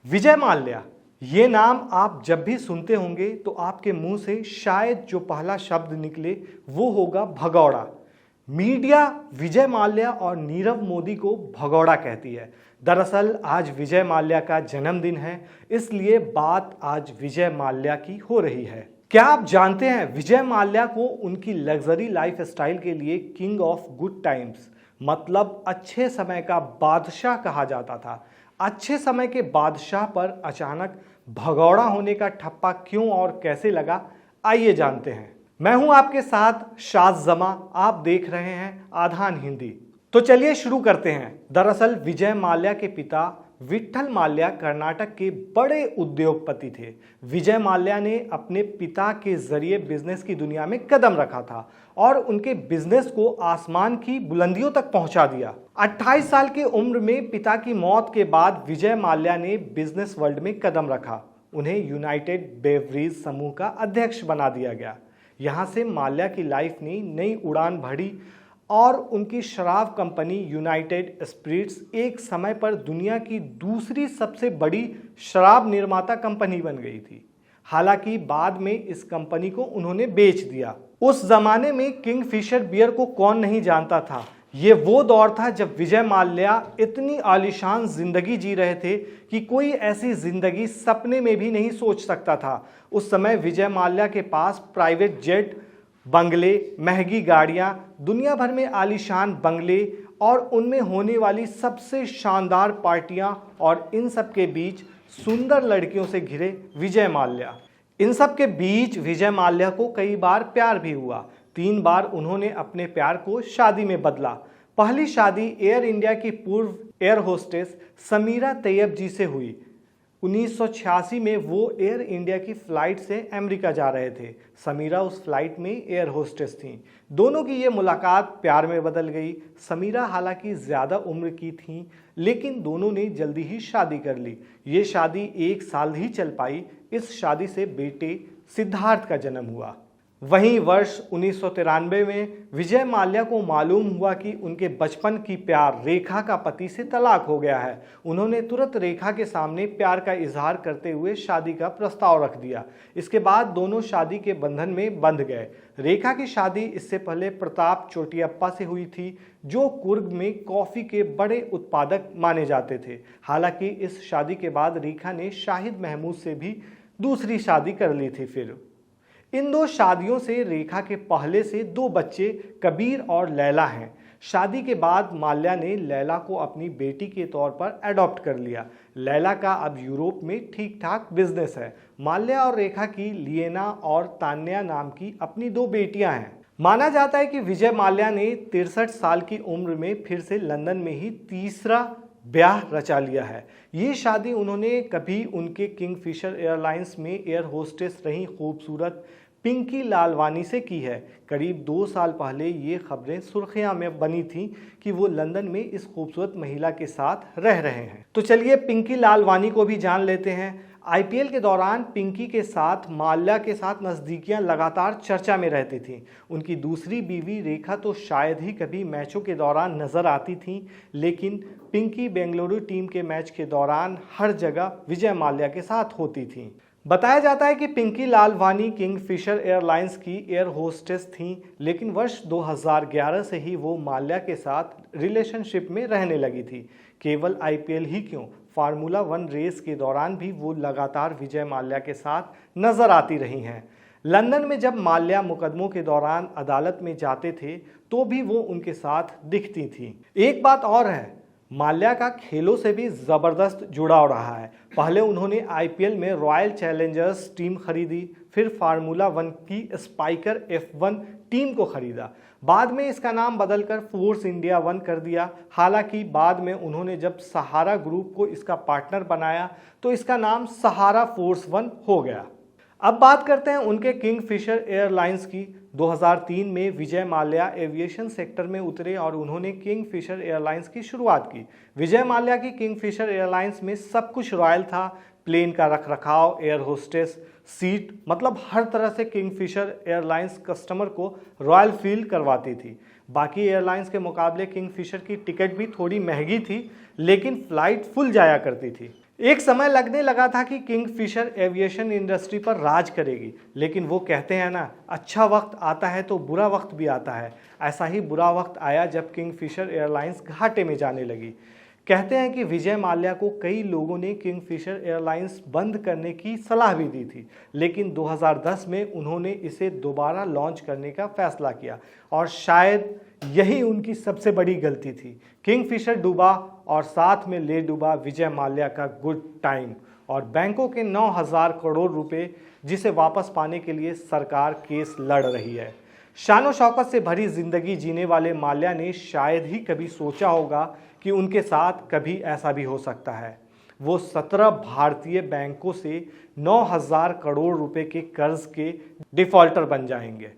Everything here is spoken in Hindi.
विजय माल्या, ये नाम आप जब भी सुनते होंगे तो आपके मुंह से शायद जो पहला शब्द निकले वो होगा भगौड़ा। मीडिया विजय माल्या और नीरव मोदी को भगौड़ा कहती है। दरअसल आज विजय माल्या का जन्मदिन है, इसलिए बात आज विजय माल्या की हो रही है। क्या आप जानते हैं विजय माल्या को उनकी लग्जरी लाइफ स्टाइल के लिए किंग ऑफ गुड टाइम्स मतलब अच्छे समय का बादशाह कहा जाता था। अच्छे समय के बादशाह पर अचानक भगौड़ा होने का ठप्पा क्यों और कैसे लगा, आइए जानते हैं। मैं हूं आपके साथ शाज जमा, आप देख रहे हैं आधान हिंदी। तो चलिए शुरू करते हैं। दरअसल विजय माल्या के पिता विट्ठल माल्या कर्नाटक के बड़े उद्योगपति थे। विजय माल्या ने अपने पिता के जरिए बिजनेस की दुनिया में कदम रखा था और उनके बिजनेस को आसमान की बुलंदियों तक पहुंचा दिया। 28 साल की उम्र में पिता की मौत के बाद विजय माल्या ने बिजनेस वर्ल्ड में कदम रखा। उन्हें यूनाइटेड ब्रेवरीज समूह का अध्यक्ष बना दिया गया। यहां से माल्या की लाइफ ने नई उड़ान भरी और उनकी शराब कंपनी यूनाइटेड स्पिरिट्स एक समय पर दुनिया की दूसरी सबसे बड़ी शराब निर्माता कंपनी बन गई थी। हालांकि बाद में इस कंपनी को उन्होंने बेच दिया। उस जमाने में किंगफिशर बियर को कौन नहीं जानता था। ये वो दौर था जब विजय माल्या इतनी आलीशान जिंदगी जी रहे थे कि कोई ऐसी जिंदगी सपने में भी नहीं सोच सकता था। उस समय विजय माल्या के पास प्राइवेट जेट, बंगले, महंगी गाड़ियां, दुनिया भर में आलीशान बंगले और उनमें होने वाली सबसे शानदार पार्टियां और इन सब के बीच सुंदर लड़कियों से घिरे विजय माल्या। इन सब के बीच विजय माल्या को कई बार प्यार भी हुआ। 3 बार उन्होंने अपने प्यार को शादी में बदला। पहली शादी एयर इंडिया की पूर्व एयर होस्टेस समीरा तैयब जी से हुई। 1986 में वो एयर इंडिया की फ्लाइट से अमेरिका जा रहे थे। समीरा उस फ्लाइट में एयर होस्टेस थीं। दोनों की ये मुलाकात प्यार में बदल गई। समीरा हालांकि ज़्यादा उम्र की थीं, लेकिन दोनों ने जल्दी ही शादी कर ली। ये शादी 1 साल ही चल पाई। इस शादी से बेटे सिद्धार्थ का जन्म हुआ। वहीं वर्ष 1993 में विजय माल्या को मालूम हुआ कि उनके बचपन की प्यार रेखा का पति से तलाक हो गया है। उन्होंने तुरंत रेखा के सामने प्यार का इजहार करते हुए शादी का प्रस्ताव रख दिया। इसके बाद दोनों शादी के बंधन में बंध गए। रेखा की शादी इससे पहले प्रताप चोटियप्पा से हुई थी, जो कुर्ग में कॉफी के बड़े उत्पादक माने जाते थे। हालांकि इस शादी के बाद रेखा ने शाहिद महमूद से भी दूसरी शादी कर ली थी। फिर इन 2 शादियों से रेखा के पहले से 2 बच्चे कबीर और लैला हैं। शादी के बाद माल्या ने लैला को अपनी बेटी के तौर पर अडॉप्ट कर लिया। लैला का अब यूरोप में ठीक ठाक बिजनेस है। माल्या और रेखा की लिएना और तान्या नाम की अपनी 2 बेटियां हैं। माना जाता है कि विजय माल्या ने 63 साल की उम्र में फिर से लंदन में ही तीसरा ब्याह रचा लिया है। ये शादी उन्होंने कभी उनके किंगफिशर एयरलाइंस में एयर होस्टेस रही खूबसूरत पिंकी लालवानी से की है। करीब 2 साल पहले ये खबरें सुर्खियां में बनी थीं कि वो लंदन में इस खूबसूरत महिला के साथ रह रहे हैं। तो चलिए पिंकी लालवानी को भी जान लेते हैं। आईपीएल के दौरान पिंकी के साथ माल्या के साथ नज़दीकियां लगातार चर्चा में रहती थीं। उनकी दूसरी बीवी रेखा तो शायद ही कभी मैचों के दौरान नजर आती थीं, लेकिन पिंकी बेंगलुरु टीम के मैच के दौरान हर जगह विजय माल्या के साथ होती थीं। बताया जाता है कि पिंकी लालवानी किंगफिशर एयरलाइंस की एयर होस्टेस थीं, लेकिन वर्ष 2011 से ही वो माल्या के साथ रिलेशनशिप में रहने लगी थी। केवल आईपीएल ही क्यों, फार्मूला 1 रेस के दौरान भी वो लगातार विजय माल्या के साथ नजर आती रही हैं। लंदन में जब माल्या मुकदमों के दौरान अदालत में जाते थे तो भी वो उनके साथ दिखती थी। एक बात और है, माल्या का खेलों से भी जबरदस्त जुड़ाव रहा है। पहले उन्होंने आईपीएल में रॉयल चैलेंजर्स टीम खरीदी, फिर फार्मूला 1 की स्पाइकर F1 टीम को खरीदा। बाद में इसका नाम बदलकर फोर्स इंडिया 1 कर दिया। हालांकि बाद में उन्होंने जब सहारा ग्रुप को इसका पार्टनर बनाया तो इसका नाम सहारा फोर्स 1 हो गया। अब बात करते हैं उनके किंगफिशर एयरलाइंस की। 2003 में विजय माल्या एविएशन सेक्टर में उतरे और उन्होंने किंगफिशर एयरलाइंस की शुरुआत की। विजय माल्या की किंगफिशर एयरलाइंस में सब कुछ रॉयल था। प्लेन का रखरखाव, एयर होस्टेस, सीट, मतलब हर तरह से किंगफिशर एयरलाइंस कस्टमर को रॉयल फील करवाती थी। बाकी एयरलाइंस के मुकाबले किंगफिशर की टिकट भी थोड़ी महंगी थी, लेकिन फ्लाइट फुल जाया करती थी। एक समय लगने लगा था कि किंगफिशर एविएशन इंडस्ट्री पर राज करेगी, लेकिन वो कहते हैं ना, अच्छा वक्त आता है तो बुरा वक्त भी आता है। ऐसा ही बुरा वक्त आया जब किंगफिशर एयरलाइंस घाटे में जाने लगी। कहते हैं कि विजय माल्या को कई लोगों ने किंगफिशर एयरलाइंस बंद करने की सलाह भी दी थी, लेकिन 2010 में उन्होंने इसे दोबारा लॉन्च करने का फैसला किया और शायद यही उनकी सबसे बड़ी गलती थी। किंगफिशर डूबा और साथ में ले डूबा विजय माल्या का गुड टाइम और बैंकों के 9,000 करोड़ रुपए, जिसे वापस पाने के लिए सरकार केस लड़ रही है। शानो शौकत से भरी जिंदगी जीने वाले माल्या ने शायद ही कभी सोचा होगा कि उनके साथ कभी ऐसा भी हो सकता है। वो 17 भारतीय बैंकों से 9,000 करोड़ रुपए के कर्ज के डिफॉल्टर बन जाएंगे।